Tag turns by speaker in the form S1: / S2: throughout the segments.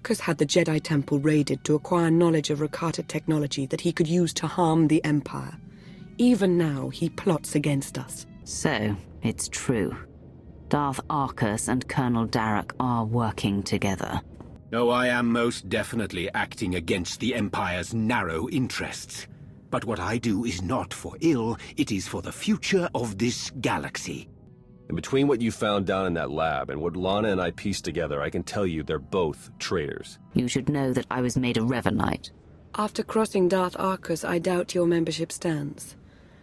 S1: Arcus had the Jedi Temple raided to acquire knowledge of Rakata technology that he could use to harm the Empire. Even now, he plots against us.
S2: So, it's true. Darth Arcus and Colonel Darrok are working together.
S3: No, I am most definitely acting against the Empire's narrow interests. But what I do is not for ill, it is for the future of this galaxy.
S4: And between what you found down in that lab and what Lana and I pieced together, I can tell you they're both traitors.
S2: You should know that I was made a Revanite.
S1: After crossing Darth Arcus, I doubt your membership stands.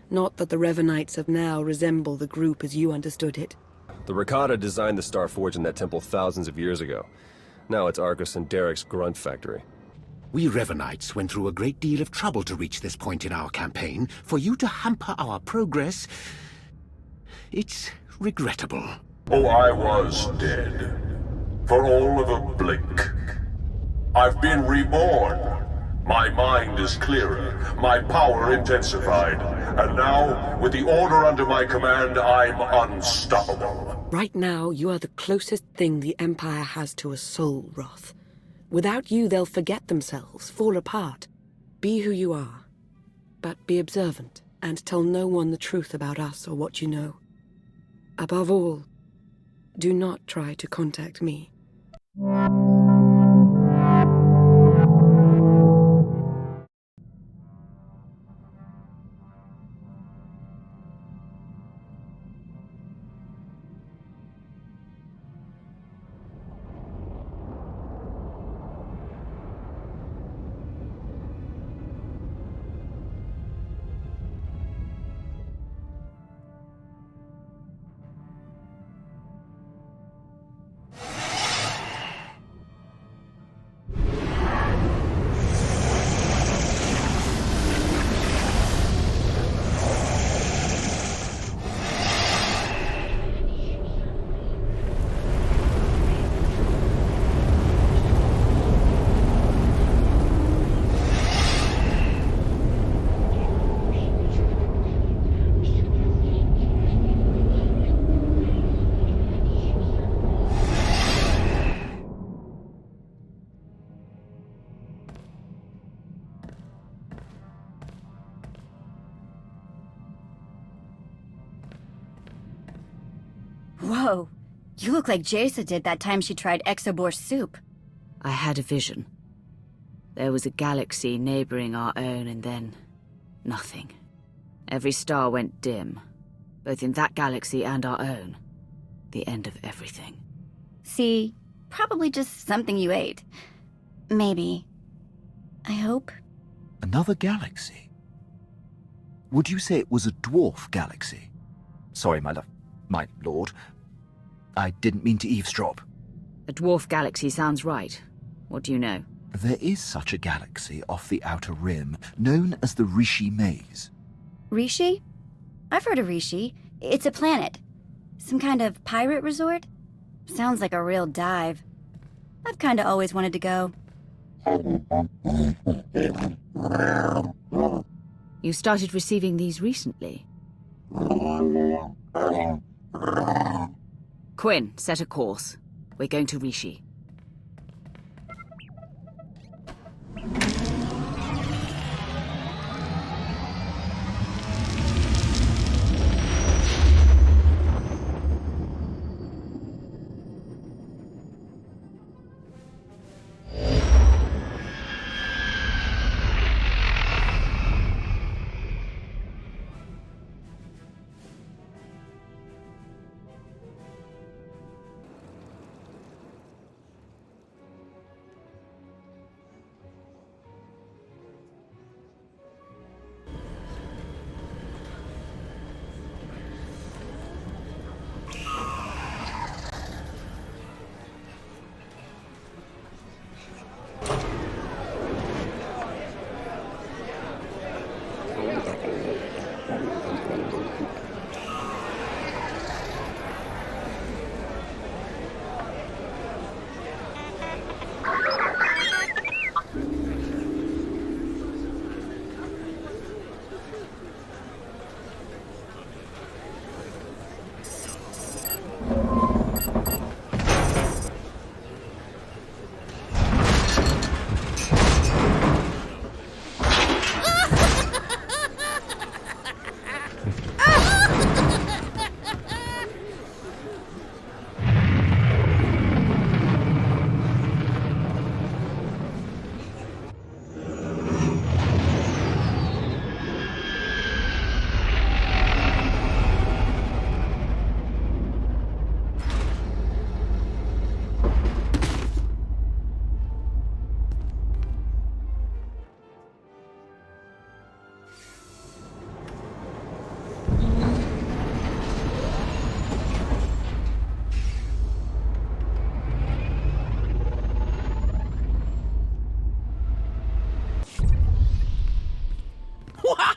S1: Not that the Revanites of now resemble the group as you understood it.
S4: The Rakata designed the Star Forge in that temple thousands of years ago. Now it's Arcus and Darrok's grunt factory.
S3: We Revanites went through a great deal of trouble to reach this point in our campaign. For you to hamper our progress, it's regrettable.
S5: Oh, I was dead. For all of a blink. I've been reborn. My mind is clearer, my power intensified, and now, with the order under my command, I'm unstoppable.
S1: Right now, you are the closest thing the Empire has to a soul, Roth. Without you, they'll forget themselves, fall apart. Be who you are. But be observant, and tell no one the truth about us or what you know. Above all, do not try to contact me.
S6: Whoa, you look like Jaisa did that time she tried exobor soup.
S2: I had a vision. There was a galaxy neighboring our own, and then nothing. Every star went dim, both in that galaxy and our own. The end of everything.
S6: See, probably just something you ate. Maybe. I hope.
S7: Another galaxy? Would you say it was a dwarf galaxy? Sorry, my lord. I didn't mean to eavesdrop.
S2: A dwarf galaxy sounds right. What do you know?
S7: There is such a galaxy off the Outer Rim, known as the Rishi Maze.
S6: Rishi? I've heard of Rishi. It's a planet. Some kind of pirate resort? Sounds like a real dive. I've kinda always wanted to go.
S2: You started receiving these recently. Quinn, set a course. We're going to Rishi.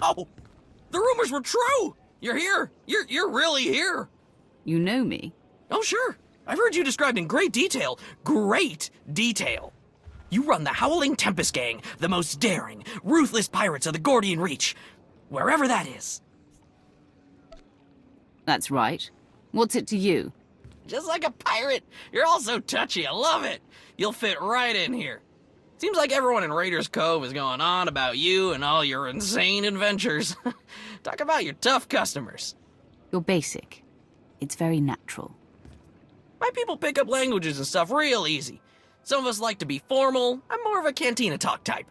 S8: Wow! The rumors were true! You're here! You're really here!
S2: You know me?
S8: Oh, sure. I've heard you described in great detail. Great detail. You run the Howling Tempest Gang, the most daring, ruthless pirates of the Gordian Reach. Wherever that is.
S2: That's right. What's it to you?
S8: Just like a pirate. You're all so touchy. I love it. You'll fit right in here. Seems like everyone in Raiders Cove is going on about you and all your insane adventures. Talk about your tough customers.
S2: You're basic. It's very natural.
S8: My people pick up languages and stuff real easy. Some of us like to be formal. I'm more of a cantina talk type.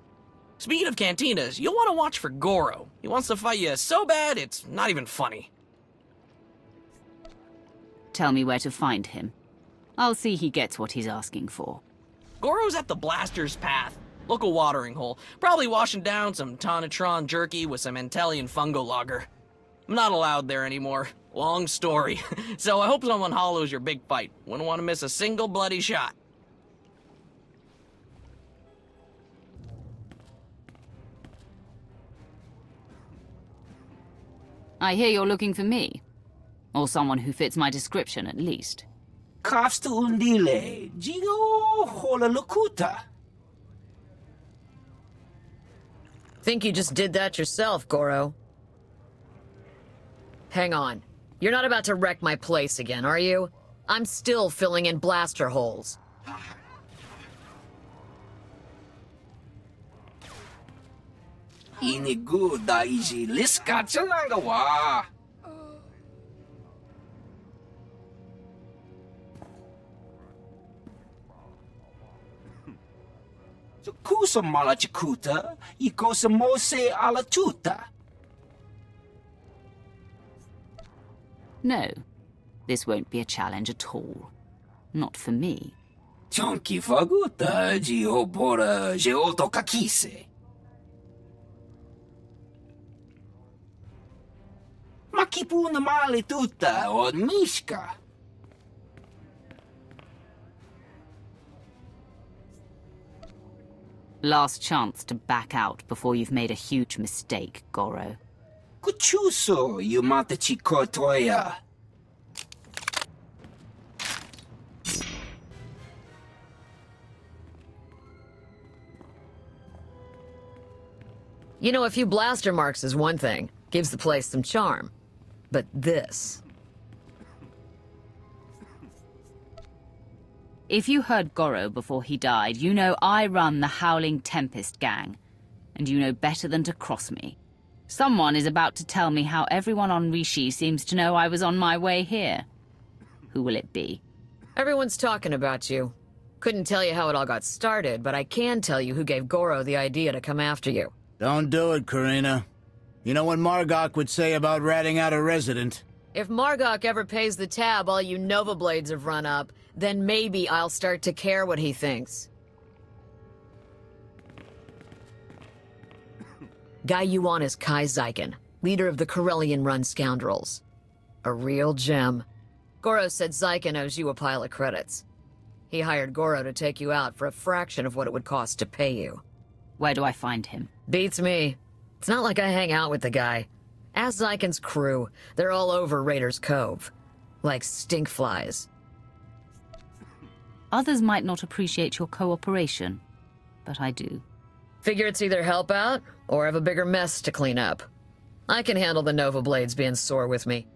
S8: Speaking of cantinas, you'll want to watch for Goro. He wants to fight you so bad, it's not even funny.
S2: Tell me where to find him. I'll see he gets what he's asking for.
S8: Goro's at the Blaster's Path, local watering hole. Probably washing down some Tonatron jerky with some Antellian fungo lager. I'm not allowed there anymore. Long story. So I hope someone hollows your big fight. Wouldn't want to miss a single bloody shot.
S2: I hear you're looking for me. Or someone who fits my description, at least.
S9: Kafsta undile, jigo hola lokuta.
S10: Think you just did that yourself, Goro. Hang on. You're not about to wreck my place again, are you? I'm still filling in blaster holes.
S9: Inigu daiji liska chanagawa. Kusa malachikuta, ikosa mose alatuta.
S2: No, this won't be a challenge at all. Not for me.
S9: Chonki faguta, jiobora, jeoto kakise. Makipuna male tuta od mishka.
S2: Last chance to back out before you've made a huge mistake, Goro.
S9: Kuchuso yumata chikotoya.
S10: You know, a few blaster marks is one thing. Gives the place some charm. But this...
S2: If you heard Goro before he died, you know I run the Howling Tempest Gang. And you know better than to cross me. Someone is about to tell me how everyone on Rishi seems to know I was on my way here. Who will it be?
S10: Everyone's talking about you. Couldn't tell you how it all got started, but I can tell you who gave Goro the idea to come after you.
S11: Don't do it, Karina. You know what Margok would say about ratting out a resident.
S10: If Margok ever pays the tab all you Nova Blades have run up, then maybe I'll start to care what he thinks. Guy you want is Kai Zyken, leader of the Corellian-run scoundrels. A real gem. Goro said Zyken owes you a pile of credits. He hired Goro to take you out for a fraction of what it would cost to pay you.
S2: Where do I find him?
S10: Beats me. It's not like I hang out with the guy. Ask Zyken's crew. They're all over Raiders Cove. Like stinkflies.
S2: Others might not appreciate your cooperation, but I do.
S10: Figure it's either help out, or have a bigger mess to clean up. I can handle the Nova Blades being sore with me.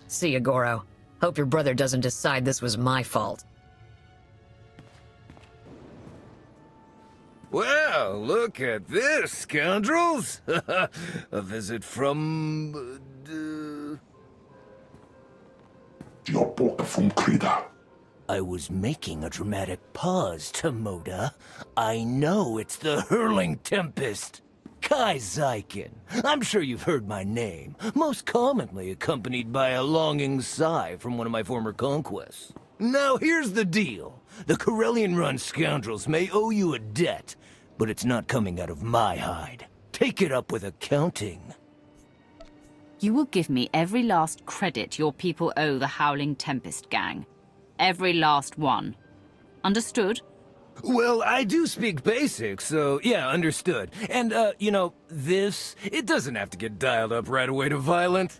S10: See ya, Goro. Hope your brother doesn't decide this was my fault.
S12: Well, look at this, scoundrels! A visit from...
S9: I was making a dramatic pause, Tomoda. I know it's the Hurling Tempest. Kai Zyken. I'm sure you've heard my name, most commonly accompanied by a longing sigh from one of my former conquests. Now here's the deal. The Corellian-run scoundrels may owe you a debt, but it's not coming out of my hide. Take it up with accounting.
S2: You will give me every last credit your people owe the Howling Tempest Gang. Every last one. Understood?
S9: Well, I do speak basic, so yeah, understood. And, you know, it doesn't have to get dialed up right away to violent.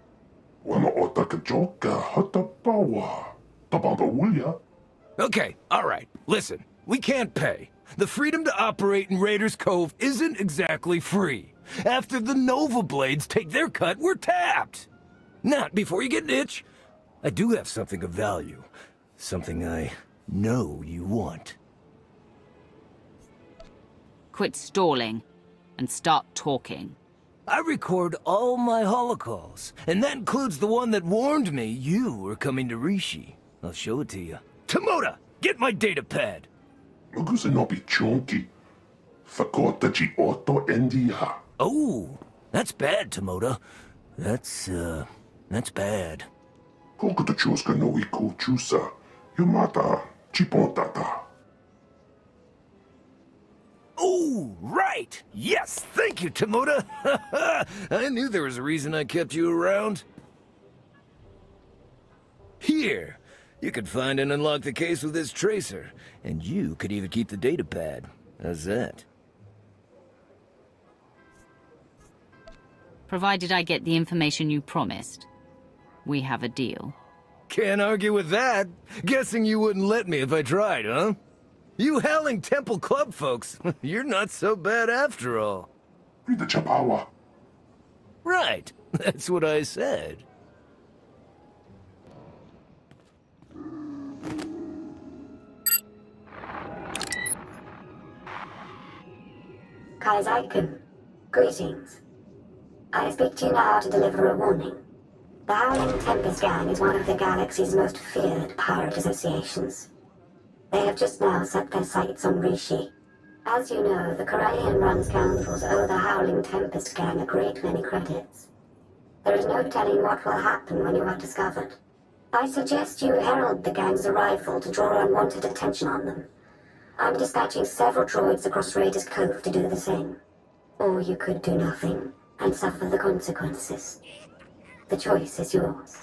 S9: Okay, alright, listen. We can't pay. The freedom to operate in Raiders Cove isn't exactly free. After the Nova Blades take their cut, we're tapped. Not before you get an itch. I do have something of value. Something I know you want.
S2: Quit stalling and start talking.
S9: I record all my holocalls, and that includes the one that warned me you were coming to Rishi. I'll show it to you. Tomoda, get my data pad. Oh, that's bad, Tomoda. That's bad. Oh, right! Yes, thank you, Tomoda! I knew there was a reason I kept you around. Here, you could find and unlock the case with this tracer, and you could even keep the data pad. How's that?
S2: Provided I get the information you promised, we have a deal.
S9: Can't argue with that. Guessing you wouldn't let me if I tried, huh? You Howling Temple Club folks, you're not so bad after all. Right, that's what I said.
S13: Kaizaikun, greetings. I speak to you now to deliver a warning. The Howling Tempest Gang is one of the galaxy's most feared pirate associations. They have just now set their sights on Rishi. As you know, the Corellian-run scoundrels owe the Howling Tempest Gang a great many credits. There is no telling what will happen when you are discovered. I suggest you herald the gang's arrival to draw unwanted attention on them. I'm dispatching several droids across Raiders Cove to do the same. Or you could do nothing and suffer the consequences. The choice is yours.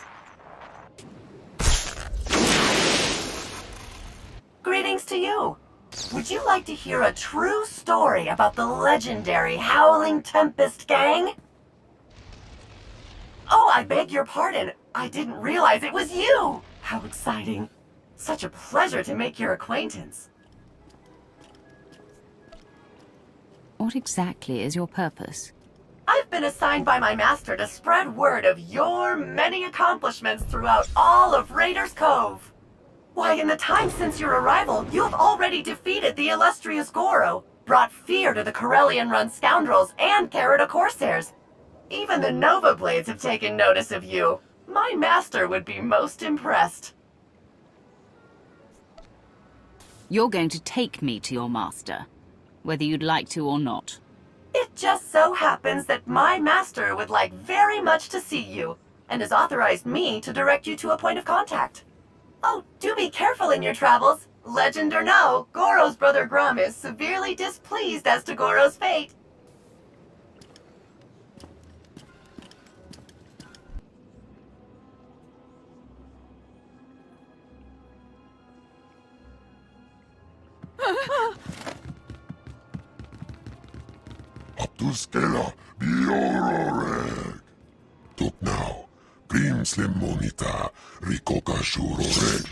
S14: Greetings to you. Would you like to hear a true story about the legendary Howling Tempest Gang? Oh, I beg your pardon. I didn't realize it was you. How exciting. Such a pleasure to make your acquaintance.
S2: What exactly is your purpose?
S14: I've been assigned by my master to spread word of your many accomplishments throughout all of Raiders Cove. Why, in the time since your arrival, you have already defeated the illustrious Goro, brought fear to the Corellian-run scoundrels and Carrota Corsairs. Even the Nova Blades have taken notice of you. My master would be most impressed.
S2: You're going to take me to your master, whether you'd like to or not.
S14: It just so happens that my master would like very much to see you, and has authorized me to direct you to a point of contact. Oh, do be careful in your travels. Legend or no, Goro's brother Grum is severely displeased as to Goro's fate.
S5: Abduskela biororeg. Tuk now, prim slim monita, rikoka shuroreg.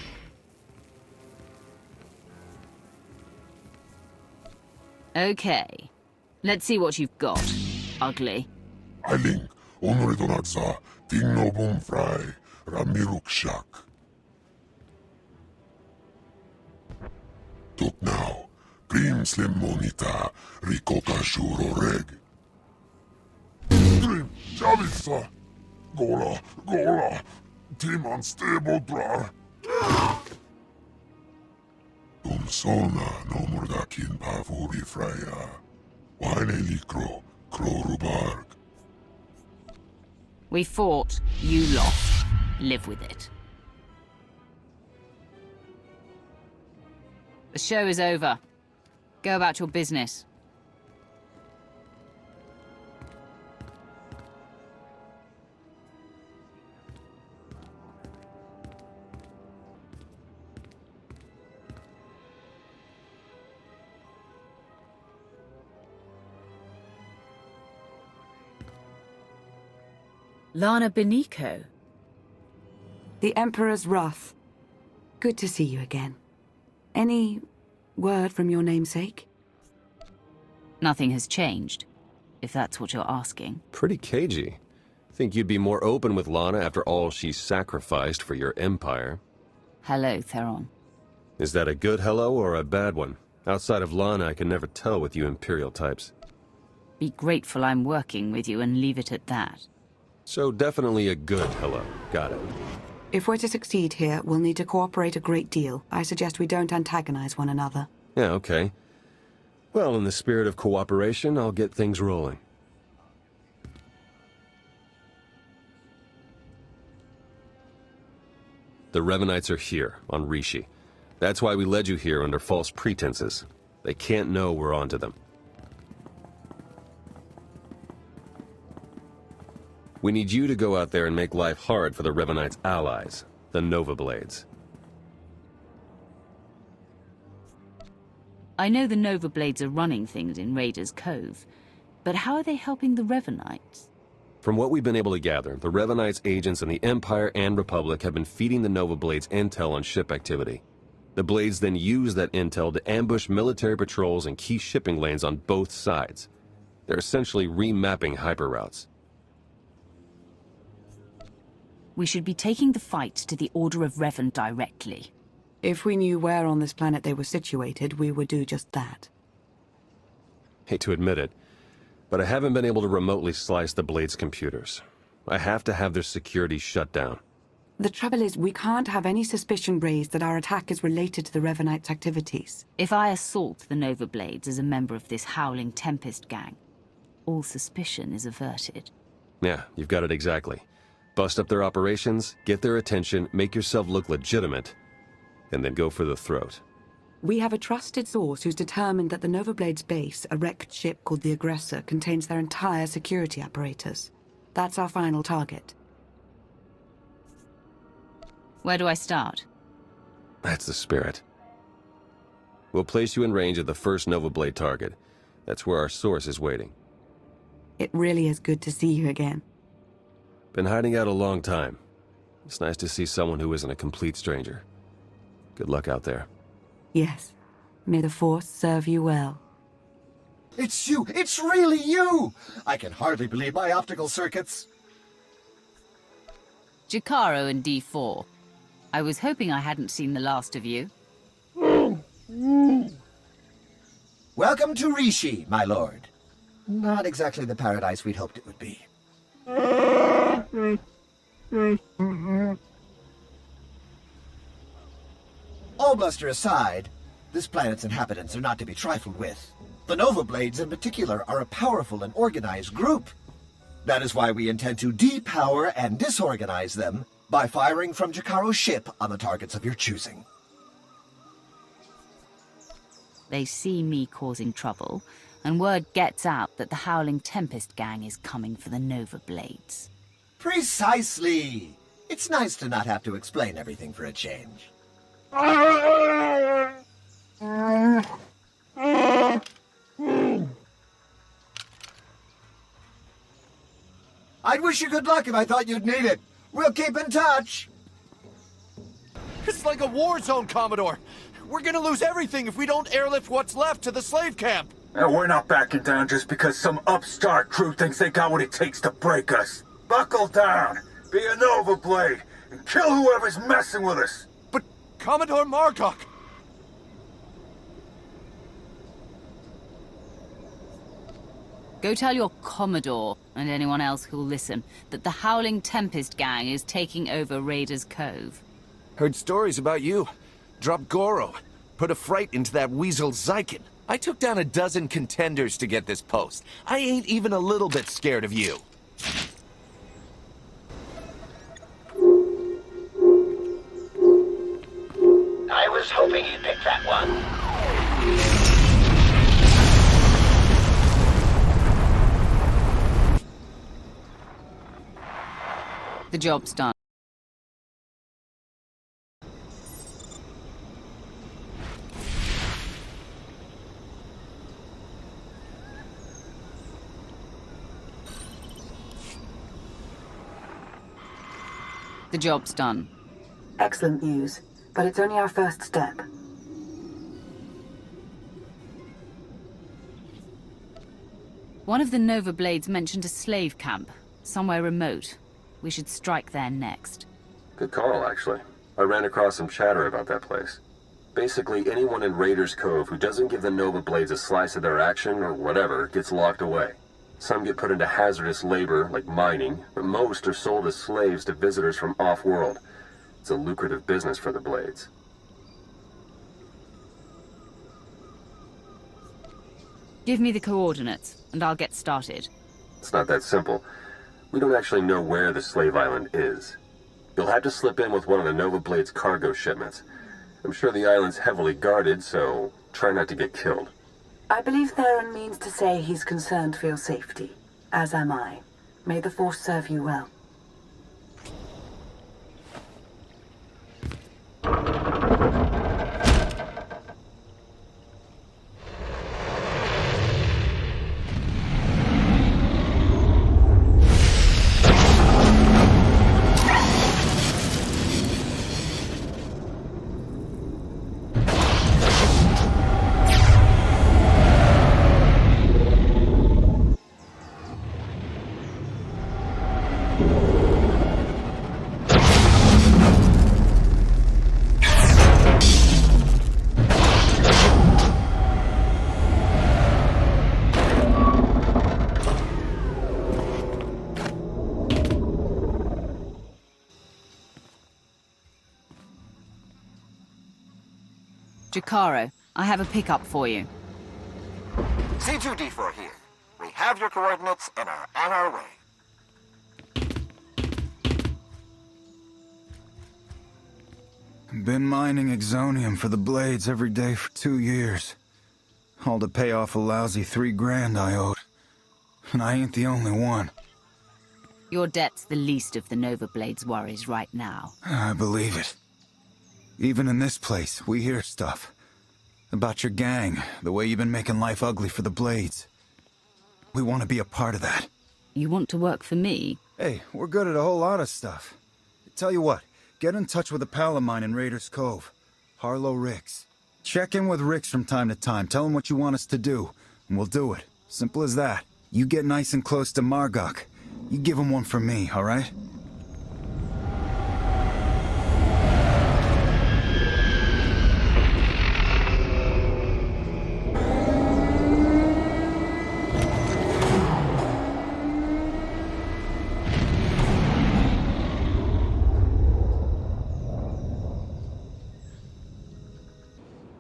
S2: Okay. Let's see what you've got, ugly.
S5: Ailing, onoredonatsa, tingno bumfrai, ramirukshak. Tuk now, prim slim monita, rikoka shuroreg. Trim, javitsa. Gola, tim unstable drar. Sona no murdakin pavuri freya. Wane likro, krorubarg.
S2: We fought, you lost. Live with it. The show is over. Go about your business. Lana Beniko.
S1: The Emperor's wrath. Good to see you again. Any word from your namesake?
S2: Nothing has changed, if that's what you're asking.
S4: Pretty cagey. Think you'd be more open with Lana after all she sacrificed for your empire.
S2: Hello, Theron.
S4: Is that a good hello or a bad one? Outside of Lana, I can never tell with you Imperial types.
S2: Be grateful I'm working with you and leave it at that.
S4: So definitely a good hello. Got it.
S1: If we're to succeed here, we'll need to cooperate a great deal. I suggest we don't antagonize one another.
S4: Yeah, okay. Well, in the spirit of cooperation, I'll get things rolling. The Revanites are here, on Rishi. That's why we led you here under false pretenses. They can't know we're onto them. We need you to go out there and make life hard for the Revanites' allies, the Nova Blades.
S2: I know the Nova Blades are running things in Raiders Cove, but how are they helping the Revanites?
S4: From what we've been able to gather, the Revanites' agents in the Empire and Republic have been feeding the Nova Blades intel on ship activity. The Blades then use that intel to ambush military patrols and key shipping lanes on both sides. They're essentially remapping hyperroutes.
S2: We should be taking the fight to the Order of Revan directly.
S1: If we knew where on this planet they were situated, we would do just that.
S4: Hate to admit it, but I haven't been able to remotely slice the Blades' computers. I have to have their security shut down.
S1: The trouble is, we can't have any suspicion raised that our attack is related to the Revanites' activities.
S2: If I assault the Nova Blades as a member of this Howling Tempest gang, all suspicion is averted.
S4: Yeah, you've got it exactly. Bust up their operations, get their attention, make yourself look legitimate, and then go for the throat.
S1: We have a trusted source who's determined that the Nova Blades base, a wrecked ship called the Aggressor, contains their entire security apparatus. That's our final target.
S2: Where do I start?
S4: That's the spirit. We'll place you in range of the first Nova Blade target. That's where our source is waiting.
S1: It really is good to see you again.
S4: Been hiding out a long time. It's nice to see someone who isn't a complete stranger. Good luck out there.
S1: Yes. May the Force serve you well.
S15: It's you! It's really you! I can hardly believe my optical circuits.
S2: Jakaro and D4. I was hoping I hadn't seen the last of you.
S15: Welcome to Rishi, my lord. Not exactly the paradise we'd hoped it would be. All bluster aside, this planet's inhabitants are not to be trifled with. The Nova Blades in particular are a powerful and organized group. That is why we intend to depower and disorganize them by firing from Jakaro's ship on the targets of your choosing.
S2: They see me causing trouble, and word gets out that the Howling Tempest gang is coming for the Nova Blades.
S15: Precisely! It's nice to not have to explain everything for a change. I'd wish you good luck if I thought you'd need it. We'll keep in touch.
S16: It's like a war zone, Commodore. We're gonna lose everything if we don't airlift what's left to the slave camp.
S5: We're not backing down just because some upstart crew thinks they got what it takes to break us. Buckle down, be a Nova Blade, and kill whoever's messing with us.
S16: But Commodore Margok...
S2: Go tell your Commodore, and anyone else who'll listen, that the Howling Tempest gang is taking over Raiders Cove.
S16: Heard stories about you. Dropped Goro. Put a fright into that weasel Zykin. I took down a dozen contenders to get this post. I ain't even a little bit scared of you.
S9: I was hoping you'd pick that one.
S2: The job's done. The job's done.
S1: Excellent news, but it's only our first step.
S2: One of the Nova Blades mentioned a slave camp, somewhere remote. We should strike there next.
S4: Good call, actually. I ran across some chatter about that place. Basically, anyone in Raiders Cove who doesn't give the Nova Blades a slice of their action or whatever gets locked away. Some get put into hazardous labor, like mining, but most are sold as slaves to visitors from off-world. It's a lucrative business for the Blades.
S2: Give me the coordinates, and I'll get started.
S4: It's not that simple. We don't actually know where the slave island is. You'll have to slip in with one of the Nova Blade's cargo shipments. I'm sure the island's heavily guarded, so try not to get killed.
S1: I believe Theron means to say he's concerned for your safety, as am I. May the Force serve you well.
S2: Xearolu, I have a pickup for you.
S17: C2D4 here. We have your coordinates and are on our way.
S18: Been mining exonium for the Blades every day for 2 years. All to pay off a lousy $3,000 I owed. And I ain't the only one.
S2: Your debt's the least of the Nova Blade's worries right now.
S18: I believe it. Even in this place, we hear stuff. About your gang, the way you've been making life ugly for the Blades. We want to be a part of that.
S2: You want to work for me?
S18: Hey, we're good at a whole lot of stuff. Tell you what, get in touch with a pal of mine in Raiders Cove. Harlow Ricks. Check in with Ricks from time to time, tell him what you want us to do, and we'll do it. Simple as that. You get nice and close to Margok. You give him one for me, alright?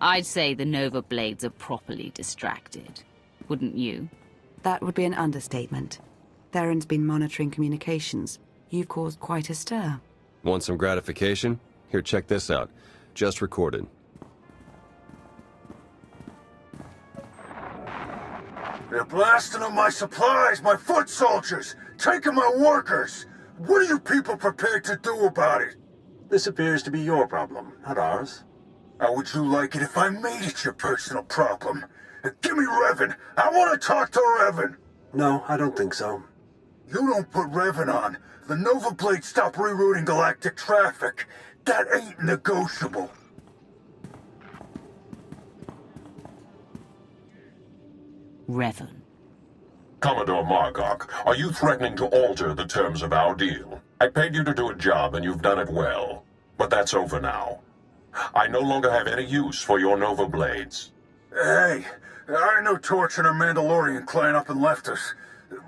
S2: I'd say the Nova Blades are properly distracted. Wouldn't you?
S1: That would be an understatement. Theron's been monitoring communications. You've caused quite a stir.
S4: Want some gratification? Here, check this out. Just recorded.
S5: They're blasting up my supplies, my foot soldiers, taking my workers. What are you people prepared to do about it?
S19: This appears to be your problem, not ours.
S5: How would you like it if I made it your personal problem? Give me Revan. I want to talk to Revan.
S19: No, I don't think so.
S5: You don't put Revan on. The Nova Blades stop rerouting galactic traffic. That ain't negotiable.
S2: Revan.
S5: Commodore Margok, are you threatening to alter the terms of our deal? I paid you to do a job and you've done it well. But that's over now. I no longer have any use for your Nova Blades. Hey, I know Torch and her Mandalorian clan up and left us,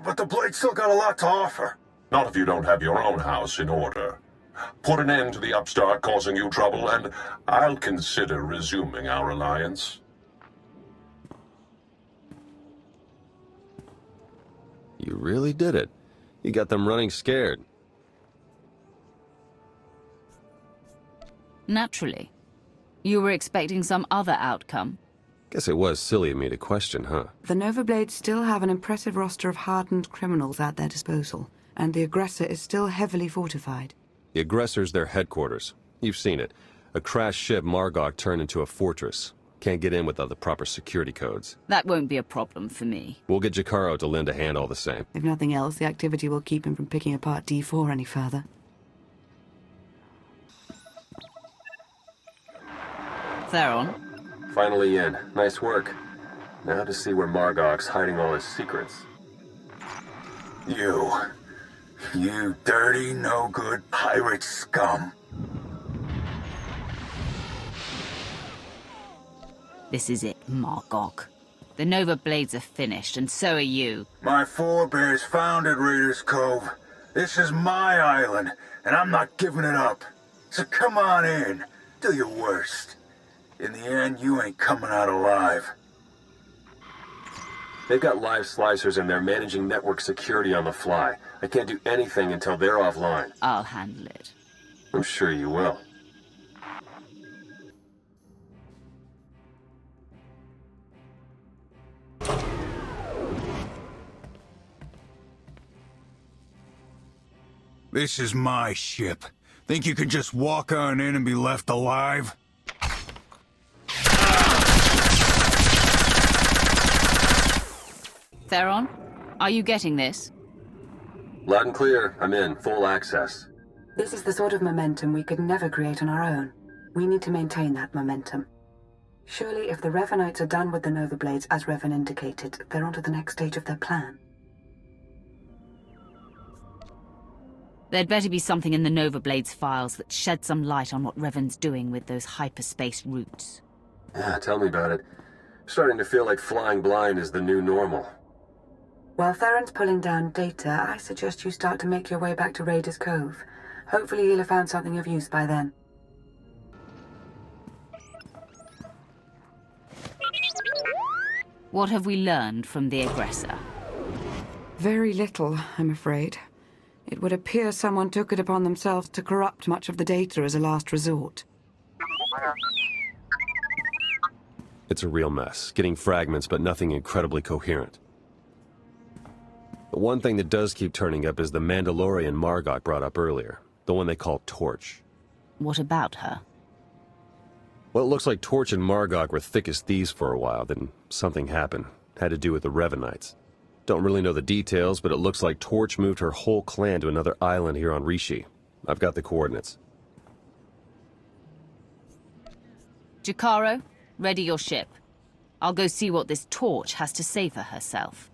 S5: but the Blades still got a lot to offer. Not if you don't have your own house in order. Put an end to the upstart causing you trouble, and I'll consider resuming our alliance.
S4: You really did it. You got them running scared.
S2: Naturally. You were expecting some other outcome.
S4: Guess it was silly of me to question, huh?
S1: The Nova Blades still have an impressive roster of hardened criminals at their disposal, and the aggressor is still heavily fortified.
S4: The aggressor's their headquarters. You've seen it. A crashed ship Margok turned into a fortress. Can't get in without the proper security codes.
S2: That won't be a problem for me.
S4: We'll get Xearolu to lend a hand all the same.
S1: If nothing else, the activity will keep him from picking apart D4 any further.
S2: Theron?
S4: Finally in. Nice work. Now to see where Margok's hiding all his secrets.
S5: You dirty, no-good pirate scum.
S2: This is it, Margok. The Nova Blades are finished, and so are you.
S5: My forebears founded Raiders Cove. This is my island, and I'm not giving it up. So come on in. Do your worst. In the end, you ain't coming out alive.
S4: They've got live slicers and they're managing network security on the fly. I can't do anything until they're offline.
S2: I'll handle it.
S4: I'm sure you will.
S18: This is my ship. Think you could just walk on in and be left alive?
S2: Theron, are you getting this?
S4: Loud and clear. I'm in. Full access.
S1: This is the sort of momentum we could never create on our own. We need to maintain that momentum. Surely if the Revanites are done with the Nova Blades, as Revan indicated, they're on to the next stage of their plan.
S2: There'd better be something in the Nova Blades files that sheds some light on what Revan's doing with those hyperspace routes.
S4: Yeah, tell me about it. Starting to feel like flying blind is the new normal.
S1: While Theron's pulling down data, I suggest you start to make your way back to Raiders Cove. Hopefully he'll have found something of use by then.
S2: What have we learned from the aggressor?
S1: Very little, I'm afraid. It would appear someone took it upon themselves to corrupt much of the data as a last resort.
S4: It's a real mess, getting fragments but nothing incredibly coherent. The one thing that does keep turning up is the Mandalorian Margok brought up earlier, the one they call Torch.
S2: What about her?
S4: Well, it looks like Torch and Margok were thick as thieves for a while, then something happened. Had to do with the Revanites. Don't really know the details, but it looks like Torch moved her whole clan to another island here on Rishi. I've got the coordinates.
S2: Xearolu, ready your ship. I'll go see what this Torch has to say for herself.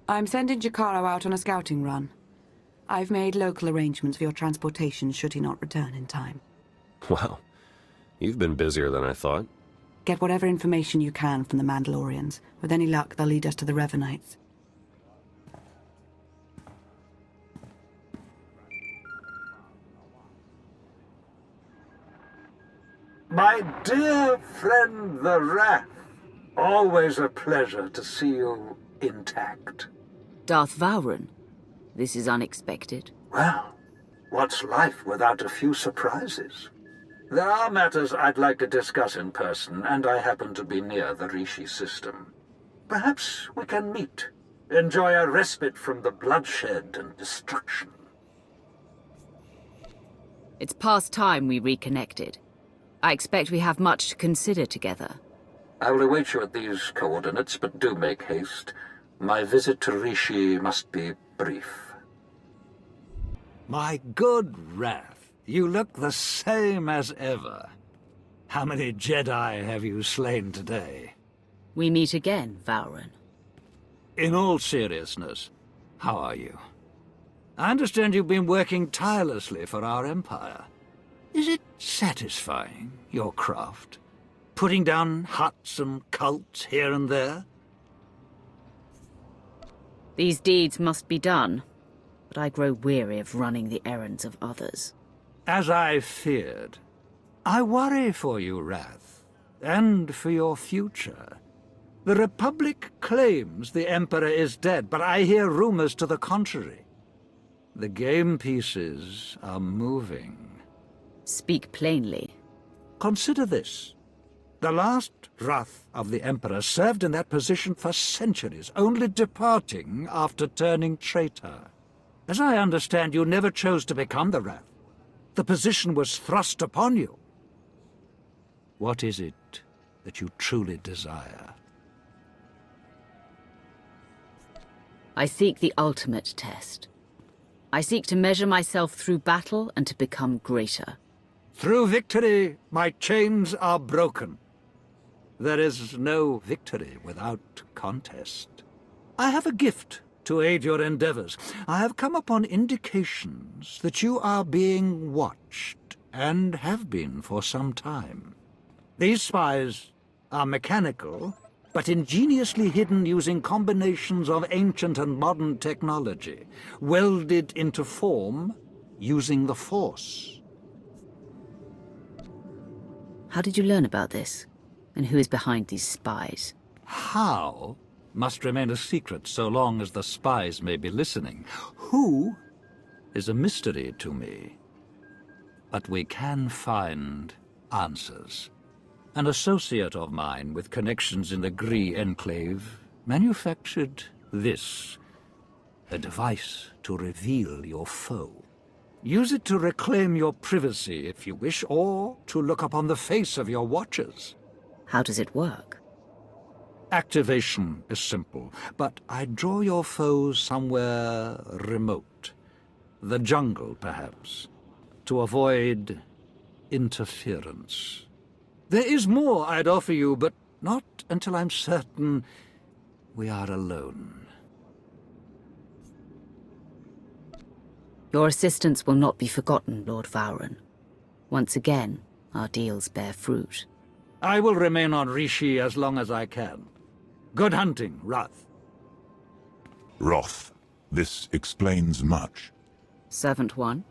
S1: I'm sending Xearolu out on a scouting run. I've made local arrangements for your transportation should he not return in time.
S4: Wow. You've been busier than I thought.
S1: Get whatever information you can from the Mandalorians. With any luck, they'll lead us to the Revanites.
S20: My dear friend the Wrath, always a pleasure to see you intact.
S2: Darth Vowran, this is unexpected.
S20: Well, what's life without a few surprises? There are matters I'd like to discuss in person, and I happen to be near the Rishi system. Perhaps we can meet, enjoy a respite from the bloodshed and destruction.
S2: It's past time we reconnected. I expect we have much to consider together.
S20: I will await you at these coordinates, but do make haste. My visit to Rishi must be brief.
S21: My good Wrath, you look the same as ever. How many Jedi have you slain today?
S2: We meet again, Vowran.
S21: In all seriousness, how are you? I understand you've been working tirelessly for our Empire. Is it satisfying, your craft? Putting down huts and cults here and there?
S2: These deeds must be done, but I grow weary of running the errands of others.
S21: As I feared. I worry for you, Wrath, and for your future. The Republic claims the Emperor is dead, but I hear rumors to the contrary. The game pieces are moving.
S2: Speak plainly.
S21: Consider this. The last Wrath of the Emperor served in that position for centuries, only departing after turning traitor. As I understand, you never chose to become the Wrath. The position was thrust upon you. What is it that you truly desire?
S2: I seek the ultimate test. I seek to measure myself through battle and to become greater.
S21: Through victory, my chains are broken. There is no victory without contest. I have a gift to aid your endeavors. I have come upon indications that you are being watched, and have been for some time. These spies are mechanical, but ingeniously hidden using combinations of ancient and modern technology, welded into form using the Force.
S2: How did you learn about this? And who is behind these spies?
S21: How must remain a secret so long as the spies may be listening. Who is a mystery to me. But we can find answers. An associate of mine with connections in the Gree Enclave manufactured this, a device to reveal your foe. Use it to reclaim your privacy if you wish, or to look upon the face of your watchers.
S2: How does it work?
S21: Activation is simple, but I draw your foes somewhere remote. The jungle, perhaps, to avoid interference. There is more I'd offer you, but not until I'm certain we are alone.
S2: Your assistance will not be forgotten, Lord Vowran. Once again, our deals bear fruit.
S21: I will remain on Rishi as long as I can. Good hunting, Roth.
S3: Roth, this explains much.
S2: Servant 1?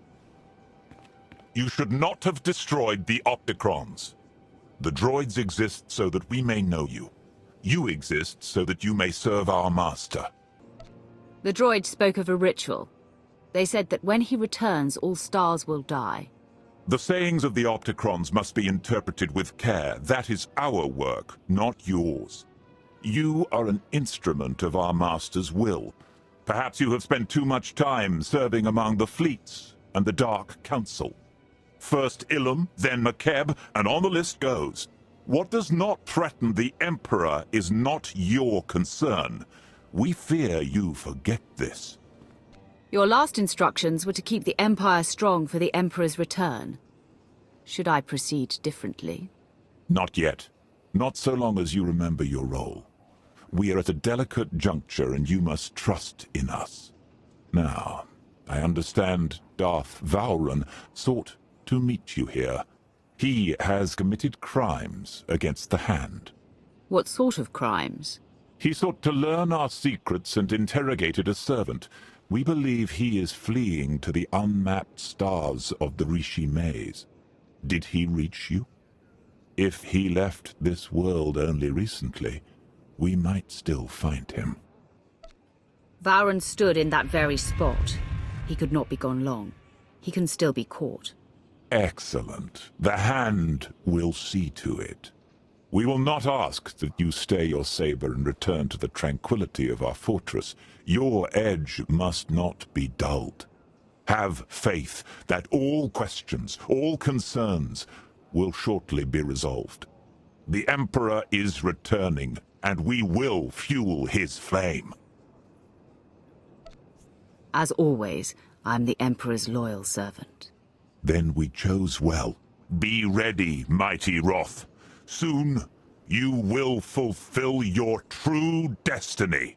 S3: You should not have destroyed the Opticrons. The droids exist so that we may know you. You exist so that you may serve our master.
S2: The droid spoke of a ritual. They said that when he returns, all stars will die.
S3: The sayings of the Opticrons must be interpreted with care. That is our work, not yours. You are an instrument of our master's will. Perhaps you have spent too much time serving among the fleets and the Dark Council. First Ilum, then Makeb, and on the list goes. What does not threaten the Emperor is not your concern. We fear you forget this.
S2: Your last instructions were to keep the Empire strong for the Emperor's return. Should I proceed differently?
S3: Not yet. Not so long as you remember your role. We are at a delicate juncture, and you must trust in us. Now, I understand Darth Vowran sought to meet you here. He has committed crimes against the Hand.
S2: What sort of crimes?
S3: He sought to learn our secrets and interrogated a servant. We believe he is fleeing to the unmapped stars of the Rishi Maze. Did he reach you? If he left this world only recently, we might still find him.
S2: Vowran stood in that very spot. He could not be gone long. He can still be caught.
S3: Excellent. The Hand will see to it. We will not ask that you stay your saber and return to the tranquility of our fortress. Your edge must not be dulled. Have faith that all questions, all concerns, will shortly be resolved. The Emperor is returning, and we will fuel his flame.
S2: As always, I'm the Emperor's loyal servant.
S3: Then we chose well. Be ready, mighty Roth. Soon, you will fulfill your true destiny.